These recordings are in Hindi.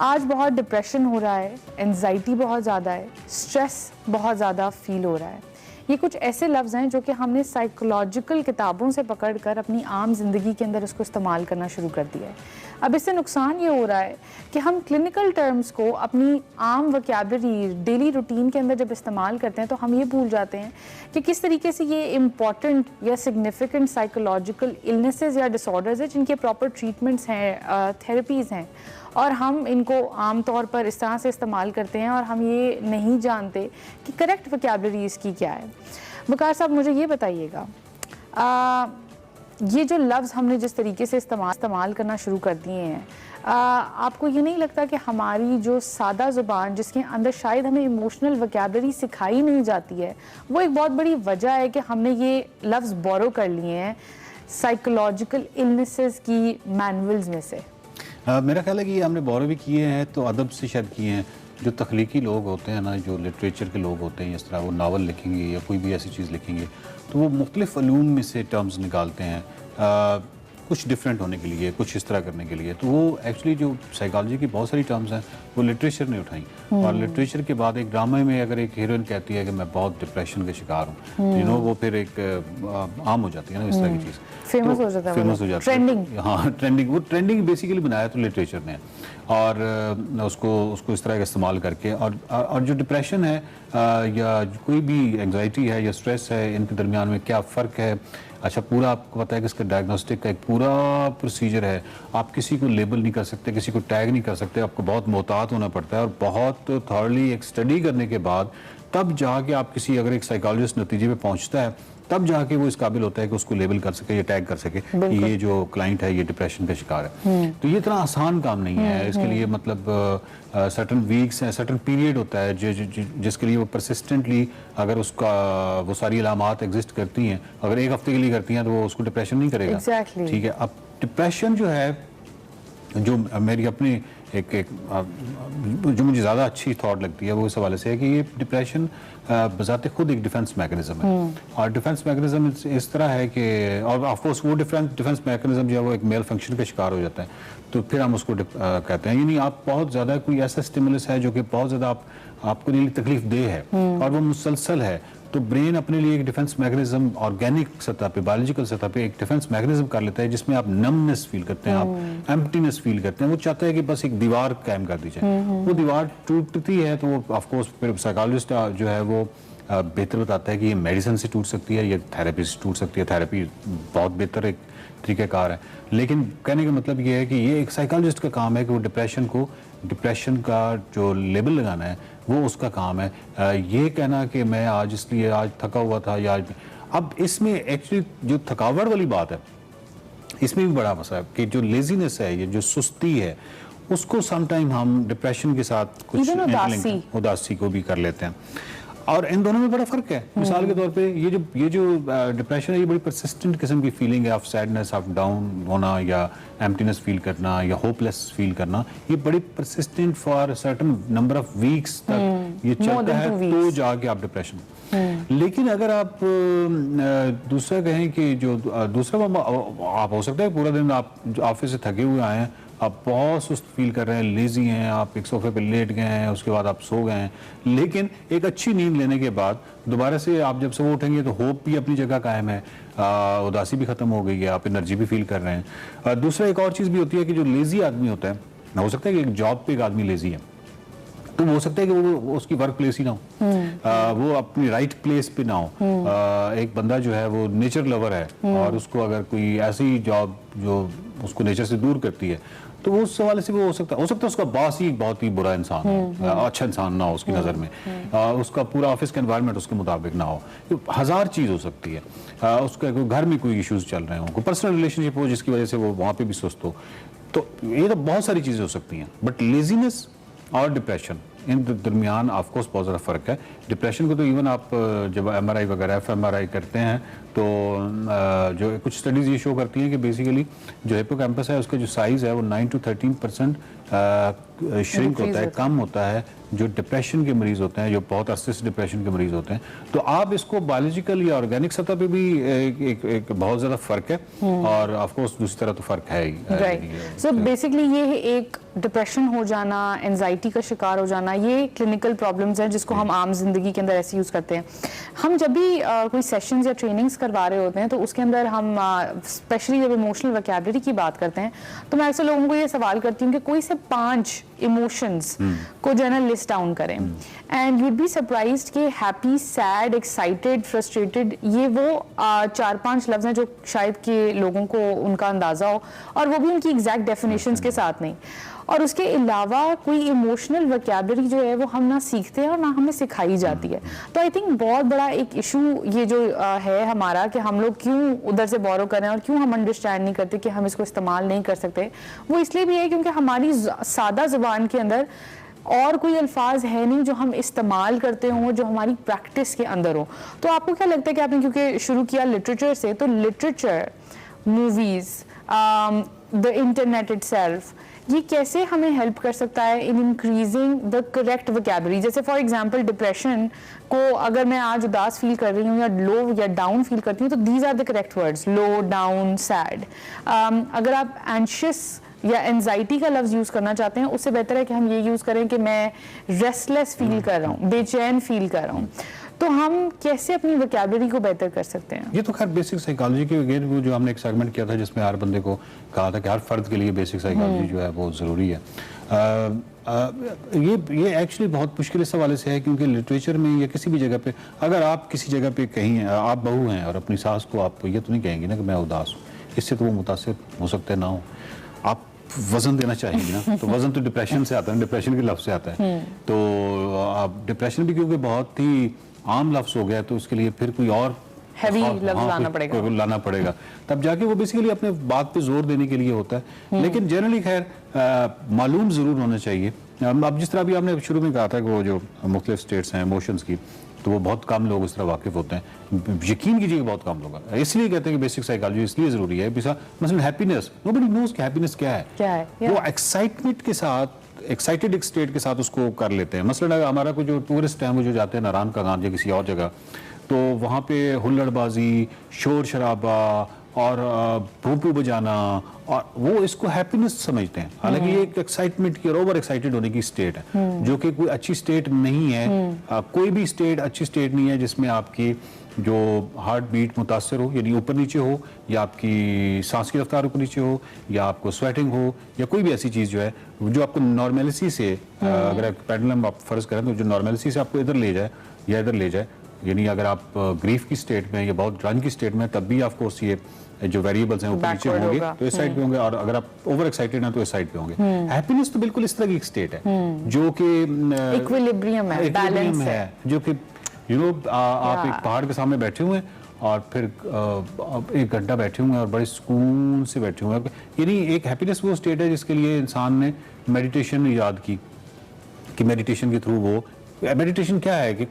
आज बहुत डिप्रेशन हो रहा है, एंजाइटी बहुत ज़्यादा है, स्ट्रेस बहुत ज़्यादा फील हो रहा है। ये कुछ ऐसे लफ्ज़ हैं जो कि हमने साइकोलॉजिकल किताबों से पकड़कर अपनी आम जिंदगी के अंदर उसको इस्तेमाल करना शुरू कर दिया है। अब इससे नुकसान ये हो रहा है कि हम क्लिनिकल टर्म्स को अपनी आम वोकैबुलरी डेली रूटीन के अंदर जब इस्तेमाल करते हैं तो हम ये भूल जाते हैं कि किस तरीके से ये इम्पॉर्टेंट या सिग्निफिकेंट साइकोलॉजिकल इलनेसेस या डिसऑर्डर्स हैं जिनके प्रॉपर ट्रीटमेंट्स हैं, थेरेपीज़ हैं, और हम इनको आम तौर पर इस तरह से इस्तेमाल करते हैं और हम ये नहीं जानते कि करेक्ट वोकैबुलरी इसकी क्या है। वकार साहब, मुझे ये बताइएगा, ये जो लफ्ज़ हमने जिस तरीके से इस्तेमाल करना शुरू कर दिए हैं, आपको ये नहीं लगता कि हमारी जो सादा ज़ुबान जिसके अंदर शायद हमें इमोशनल वोकैबुलरी सिखाई नहीं जाती है, वो एक बहुत बड़ी वजह है कि हमने ये लफ्ज़ बोरो कर लिए हैं साइकोलॉजिकल इलनेसेस की मैनुअल्स में से? मेरा ख्याल है कि ये हमने बोरो भी किए हैं तो अदब से शायद किए हैं। जो तख्लीकी लोग होते हैं ना, जो लिटरेचर के लोग होते हैं, इस तरह वो नावल लिखेंगे या कोई भी ऐसी चीज़ लिखेंगे तो वो मुख्तलिफ अलूम में से टर्म्स निकालते हैं, कुछ डिफरेंट होने के लिए, कुछ इस तरह करने के लिए। तो वो एक्चुअली जो साइकोलॉजी की बहुत सारी टर्म्स हैं वो लिटरेचर ने उठाई, और लिटरेचर के बाद एक ड्रामा में अगर एक हीरोइन कहती है कि मैं बहुत डिप्रेशन का शिकार हूँ, वो फिर एक आम हो जाती है ना इस तरह की चीज़, फेमस हो जाता है, फेमस हो जाती है, ट्रेंडिंग। हाँ, ट्रेंडिंग, वो ट्रेंडिंग बेसिकली बनाया तो लिटरेचर ने, और उसको इस तरह का इस्तेमाल करके, और जो डिप्रेशन है या कोई भी एंग्जाइटी है या स्ट्रेस है, इनके दरमियान में क्या फ़र्क है। अच्छा, पूरा आपको पता है कि इसका डायग्नोस्टिक का एक पूरा प्रोसीजर है। आप किसी को लेबल नहीं कर सकते, किसी को टैग नहीं कर सकते, आपको बहुत मोहतात होना पड़ता है, और बहुत थॉरली एक स्टडी करने के बाद तब जाके आप किसी, अगर एक साइकोलॉजिस्ट नतीजे पे पहुंचता है, तब जाके वो इस काबिल होता है कि उसको लेबल कर सके या टैग कर सके कि ये जो क्लाइंट है ये डिप्रेशन का शिकार है। तो ये इतना आसान काम नहीं है। इसके लिए मतलब सर्टन वीक्स हैं, सर्टन पीरियड होता है जिसके लिए वो परसिस्टेंटली, अगर उसका वो सारी अलामात एग्जिस्ट करती हैं, अगर एक हफ्ते के लिए करती हैं तो वो उसको डिप्रेशन नहीं करेगा। ठीक है। अब डिप्रेशन जो है, जो मेरी अपनी एक जो मुझे ज़्यादा अच्छी थॉट लगती है वो इस हवाले से है कि ये डिप्रेशन बजाते खुद एक डिफेंस मैकेनिज्म है, और डिफेंस मैकेनिज्म इस तरह है कि, और ऑफकोर्स वो डिफेंस मैकेनिज्म जो है वो एक मेल फंक्शन का शिकार हो जाता है, तो फिर हम उसको कहते हैं, यानी आप बहुत ज़्यादा कोई ऐसा स्टिमुलस है जो कि बहुत ज़्यादा आपको लिए तकलीफ दे है और वो मुसलसल है, तो ब्रेन अपने लिए एक डिफेंस मैकेनिज्म ऑर्गेनिक सतह पे, बायोलॉजिकल सतह पे एक डिफेंस मैकेनिज्म कर लेता है जिसमें आप नमनेस फील करते हैं, आप एम्प्टीनेस फील करते हैं। वो चाहता है कि बस एक दीवार कायम कर दी जाए। वो दीवार टूटती है तो वो ऑफकोर्स फिर साइकोलॉजिस्ट जो है वो बेहतर बताता है कि ये मेडिसिन से टूट सकती है या थेरेपी से टूट सकती है। थेरेपी बहुत बेहतर एक तरीक़ाकार है, लेकिन कहने का मतलब ये है कि ये एक साइकोलॉजिस्ट का काम है कि वो डिप्रेशन का जो लेबल लगाना है वो उसका काम है। ये कहना कि मैं आज थका हुआ था, या अब इसमें एक्चुअली जो थकावट वाली बात है इसमें भी बड़ा मसला है कि जो लेजीनेस है, ये जो सुस्ती है, उसको समटाइम हम डिप्रेशन के साथ कुछ उदासी को भी कर लेते हैं, और इन दोनों में बड़ा फर्क है। मिसाल के तौर पे ये जो डिप्रेशन है, ये बड़ी परसिस्टेंट किस्म की फीलिंग है, ऑफ सैडनेस, ऑफ डाउन होना, या एम्प्टीनेस फील करना, या होपलेस फील करना, ये बड़ी persistent for certain number of weeks तक ये चलता है, तो जाके आप डिप्रेशन। लेकिन अगर आप दूसरा कहें कि जो दूसरा आप हो सकता है पूरा दिन आप ऑफिस से थके हुए आए हैं, आप बहुत सुस्त फील कर रहे हैं, लेजी हैं, आप एक सोफे पे लेट गए हैं, उसके बाद आप सो गए हैं, लेकिन एक अच्छी नींद लेने के बाद दोबारा से आप जब सुबह उठेंगे तो होप भी अपनी जगह कायम है, उदासी भी खत्म हो गई है, आप एनर्जी भी फील कर रहे हैं। दूसरा एक और चीज़ भी होती है कि जो लेजी आदमी होता है, हो सकता है कि एक जॉब पे एक आदमी लेजी है, तो हो सकता है कि वो उसकी वर्क प्लेस ही ना हो, वो अपनी राइट प्लेस पे ना हो। एक बंदा जो है वो नेचर लवर है, और उसको अगर कोई ऐसी जॉब जो उसको नेचर से दूर करती है, तो वो उस हवाले से वो हो सकता है उसका बॉस ही बहुत ही बुरा इंसान हो, अच्छा इंसान ना हो उसकी नज़र में, उसका पूरा ऑफिस का एनवायरनमेंट उसके मुताबिक ना हो, हज़ार चीज़ हो सकती है, उसका घर में कोई इश्यूज चल रहे हो, कोई पर्सनल रिलेशनशिप हो जिसकी वजह से वो वहाँ पे भी सुस्त हो, तो ये तो बहुत सारी चीज़ें हो सकती हैं। बट लेजीनेस और डिप्रेशन, इन दरमियान ऑफकोर्स बहुत ज़्यादा फ़र्क है। डिप्रेशन को तो इवन आप जब MRI वगैरह FMRI करते हैं तो जो कुछ स्टडीज़ ये शो करती हैं कि बेसिकली जो हिप्पोकैम्पस है उसका जो साइज़ है वो 9 to 13% श्रिंक होता है, कम होता है जो डिप्रेशन के मरीज़ होते हैं, जो बहुत अरसे से डिप्रेशन के मरीज़ होते हैं। तो आप इसको बायोलॉजिकल या ऑर्गेनिक सतह पे भी एक बहुत ज़्यादा फ़र्क है, और ऑफकोर्स दूसरी तरह तो फ़र्क है ही। राइट। सो बेसिकली ये एक डिप्रेशन हो जाना, एनजाइटी का शिकार हो जाना, ये क्लिनिकल प्रॉब्लम्स हैं जिसको हम आम जिंदगी के अंदर ऐसे यूज़ करते हैं। हम जब भी कोई सेशंस या ट्रेनिंग्स करवा रहे होते हैं तो उसके अंदर हम स्पेशली जब इमोशनल वोकैबुलरी की बात करते हैं तो मैं अक्सर लोगों को ये सवाल करती हूँ कि कोई से 5 इमोशंस को जो है ना लिस्ट डाउन करें, एंड यूड बी सरप्राइज्ड कि हैप्पी, सैड, एक्साइटेड, फ्रस्ट्रेटेड, ये वो 4-5 लफ्ज़ हैं जो शायद कि लोगों को उनका अंदाज़ा हो, और वो भी उनकी एग्जैक्ट डेफिनेशंस के साथ नहीं। और उसके अलावा कोई इमोशनल वोकैबुलरी जो है वो हम ना सीखते हैं और ना हमें सिखाई जाती है। तो आई थिंक बहुत बड़ा एक इशू ये जो है हमारा कि हम लोग क्यों उधर से बोरो करें और क्यों हम अंडरस्टैंड नहीं करते कि हम इसको इस्तेमाल नहीं कर सकते, वो इसलिए भी है क्योंकि हमारी सादा ज़ुबान के अंदर और कोई अल्फाज है नहीं जो हम इस्तेमाल करते हों, जो हमारी प्रैक्टिस के अंदर हो। तो आपको क्या लगता है कि आपने क्योंकि शुरू किया लिटरेचर से, तो literature, movies, the internet itself, ये कैसे हमें हेल्प कर सकता है in increasing the correct vocabulary? जैसे फॉर एग्जांपल डिप्रेशन को अगर मैं आज उदास फील कर रही हूँ या लो या डाउन फील करती हूँ तो these are the correct words, low, down, sad. अगर आप एंशियस या एनजाइटी का लफ्ज़ यूज़ करना चाहते हैं उससे बेहतर है कि हम ये यूज़ करें कि मैं रेस्टलेस फील कर रहा हूँ, बेचैन फील कर रहा हूँ। तो हम कैसे अपनी वोकैबुलरी को बेहतर कर सकते हैं? ये तो खैर बेसिक साइकोलॉजी के अगेन वो जो हमने एक सेगमेंट किया था जिसमें हर बंदे को कहा था कि हर फर्द के लिए बेसिक साइकोलॉजी जो है वो ज़रूरी है। ये एक्चुअली बहुत मुश्किल इस हवाले से है क्योंकि लिटरेचर में या किसी भी जगह पे अगर आप किसी जगह पे कहीं आप बहू हैं और अपनी सास को आप ये तो नहीं कहेंगे ना कि मैं उदास हूँ, इससे तो वो मुतासिर हो सकते ना हो। आप वजन देना चाहेंगे ना, तो वजन तो डिप्रेशन से आता है, डिप्रेशन के लफ्ज़ से आता है। तो आप डिप्रेशन भी क्योंकि बहुत ही आम लफ्ज़ हो गया तो उसके लिए फिर कोई और हैवी लफ्ज़ लाना पड़ेगा तब जाके वो बेसिकली अपने बात पे जोर देने के लिए होता है। लेकिन जनरली खैर मालूम ज़रूर होना चाहिए। अब जिस तरह भी आपने शुरू में कहा था कि वो जो मुख्तलिफ स्टेट्स हैं इमोशंस की, तो वो बहुत कम लोग इस तरह वाकिफ होते हैं। यकीन कीजिए बहुत कम लोग, इसलिए कहते हैं कि बेसिक साइकोलॉजी इसलिए ज़रूरी है। मसलन हैप्पीनेस, नोबडी नोज़ कि हैप्पीनेस क्या है। वो एक्साइटमेंट के साथ, एक्साइटेड एक स्टेट के साथ उसको कर लेते हैं। मसलन अगर हमारा कोई जो टूरिस्ट हैं वो जो जाते हैं नारायण का गांव या किसी और जगह, तो वहाँ पे हुल्लड़बाजी, शोर शराबा और भूपू बजाना, और वो इसको हैप्पीनेस समझते हैं। हालांकि ये एक एक्साइटमेंट की और ओवर एक्साइटेड होने की स्टेट है जो कि कोई अच्छी स्टेट नहीं है। कोई भी स्टेट अच्छी स्टेट नहीं है जिसमें आपकी जो हार्ट बीट मुतासर हो, यानी ऊपर नीचे हो, या आपकी सांस की रफ्तार ऊपर नीचे हो, या आपको स्वेटिंग हो, या कोई भी ऐसी चीज़ जो है जो आपको नॉर्मेलिटी से अगर पेंडुलम आप फर्ज करें तो जो नॉर्मेलिटी से आपको इधर ले जाए या इधर ले जाए, यानी अगर आप ग्रीफ की स्टेट में या बहुत ड्रंक की स्टेट में, तब भी ऑफ कोर्स ये जो वेरिएबल्स हैं ऊपर नीचे होंगे तो इस साइड पे होंगे, और अगर आप ओवर एक्साइटेड हैं तो इस साइड पे होंगे। हैप्पीनेस तो बिल्कुल इस तरह की एक स्टेट है जो कि इक्विलिब्रियम है, बैलेंस है, जो कि आप एक पहाड़ के सामने बैठे हुए हैं और फिर 1 घंटा बैठे हुए हैं और बड़े सुकून से बैठे हुए हैं। यानी एक हैप्पीनेस वो स्टेट है जिसके लिए इंसान ने मेडिटेशन ईजाद की कि मेडिटेशन के थ्रू वो मेडिटेशन क्या है कि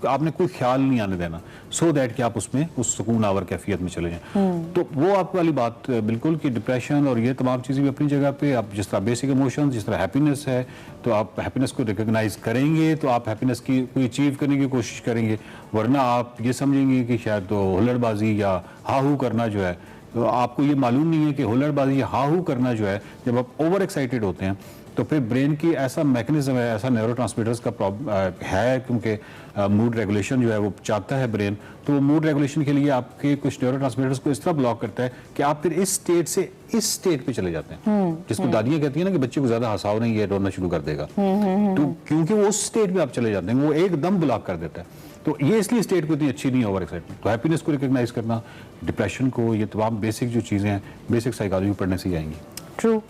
आपने कोई ख्याल नहीं आने देना, सो दैट कि आप उसमें उस सुकून आवर कैफियत में चले जाएं। तो वो आपको वाली बात बिल्कुल कि डिप्रेशन और ये तमाम चीज़ें भी अपनी जगह पे, आप जिस तरह बेसिक इमोशंस, जिस तरह हैप्पीनेस है, तो आप हैप्पीनेस को रिकॉग्नाइज करेंगे तो आप हैप्पीनेस की कोई अचीव करने की कोशिश करेंगे, वरना आप ये समझेंगे कि शायद तो हुल्लड़बाजी या हाहू करना जो है, तो आपको ये मालूम नहीं है कि हुल्लड़बाजी या हाहू करना जो है, जब आप ओवर एक्साइटेड होते हैं तो फिर ब्रेन की ऐसा मैकेनिज्म है, ऐसा न्यूरोट्रांसमीटर्स का प्रॉब्लम है, क्योंकि मूड रेगुलेशन जो है वो चाहता है ब्रेन, तो वो मूड रेगुलेशन के लिए आपके कुछ न्यूरोट्रांसमीटर्स को इस तरह ब्लॉक करता है कि आप फिर इस स्टेट से इस स्टेट पे चले जाते हैं, जिसको दादियां कहती है ना कि बच्चे को ज्यादा हंसाओ नहीं, ये रोना शुरू कर देगा। तो क्योंकि वो उस स्टेट में आप चले जाते हैं, वो एकदम ब्लॉक कर देता है। तो ये इसलिए स्टेट को इतनी अच्छी नहीं है ओवर एक्साइटमेंट। तो हैप्पीनेस को रिकॉग्नाइज करना, डिप्रेशन को, ये तमाम बेसिक जो चीज़ें हैं बेसिक साइकोलॉजी पढ़ने से ही आएंगी। ट्रू।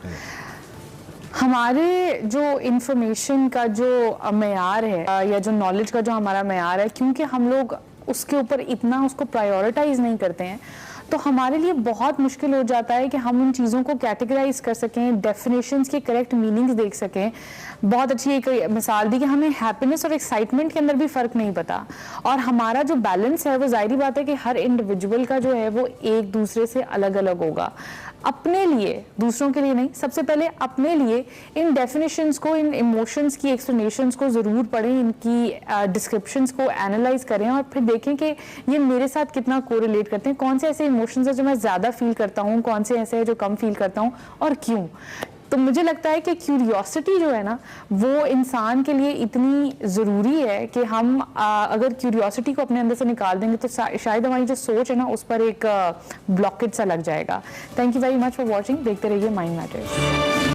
हमारे जो इंफॉर्मेशन का जो मेयार है या जो नॉलेज का जो हमारा मेयार है, क्योंकि हम लोग उसके ऊपर इतना उसको प्रायोरिटाइज नहीं करते हैं, तो हमारे लिए बहुत मुश्किल हो जाता है कि हम उन चीज़ों को कैटेगराइज कर सकें, डेफिनेशंस के करेक्ट मीनिंग्स देख सकें। बहुत अच्छी एक मिसाल दी कि हमें हैप्पीनेस और एक्साइटमेंट के अंदर भी फ़र्क नहीं पता, और हमारा जो बैलेंस है वो जाहिर बात है कि हर इंडिविजुअल का जो है वो एक दूसरे से अलग अलग होगा। अपने लिए, दूसरों के लिए नहीं, सबसे पहले अपने लिए इन डेफिनेशंस को, इन इमोशंस की एक्सप्लेनेशंस को ज़रूर पढ़ें, इनकी डिस्क्रिप्शंस को एनालाइज करें और फिर देखें कि ये मेरे साथ कितना कोरिलेट करते हैं, कौन से ऐसे इमोशंस हैं जो मैं ज़्यादा फील करता हूँ, कौन से ऐसे हैं जो कम फील करता हूँ और क्यों। तो मुझे लगता है कि क्यूरियोसिटी जो है ना वो इंसान के लिए इतनी ज़रूरी है कि हम अगर क्यूरियोसिटी को अपने अंदर से निकाल देंगे तो शायद हमारी जो सोच है ना उस पर एक ब्लॉकेज सा लग जाएगा। Thank you very much for watching. देखते रहिए माइंड मैटर्स।